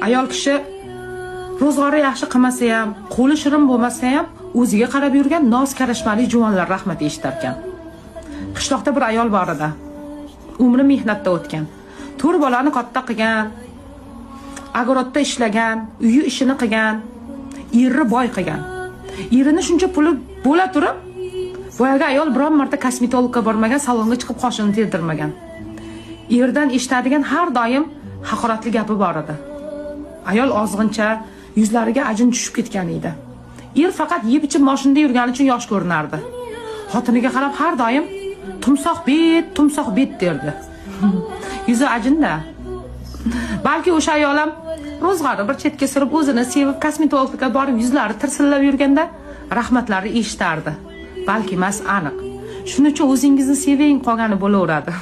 Ayol kishi ro'zg'ori yaxshi qilmasa ham, qo'li shirin bo'lmasa ham, o'ziga qarab yurgan noz karashmali juvonlar rahmat eshitarkan. Qishloqda bir ayol bor edi. Umri mehnatda o'tgan. 4 bolani katta qilgan, agorodda ishlagan, uyi ishini qilgan, eri boy qilgan. Erini shuncha puli bo'la turib, boyaga ayol biron marta kosmetologga bormagan, salonga chiqib qoshini terdirmagan. Erdan eshitadigan har doim haqoratli gapi bor edi. Ayol ozg'incha, yuzlariga ajin tushib ketgan edi. Er faqat yeb-ichib mashinada yurgani uchun yosh ko'rinardi. Xotiniga qarab har doim tumsoq bet derdi. Yuzi ajinda. Balki o'sha ayol ham ro'zg'ori bir chetga surib o'zini sevib kosmetologga borib yuzlari tirsillab yurganda rahmatlari eshitardi. Balki emas, aniq. Shuning uchun o'zingizni seving qolgani bo'laveradi.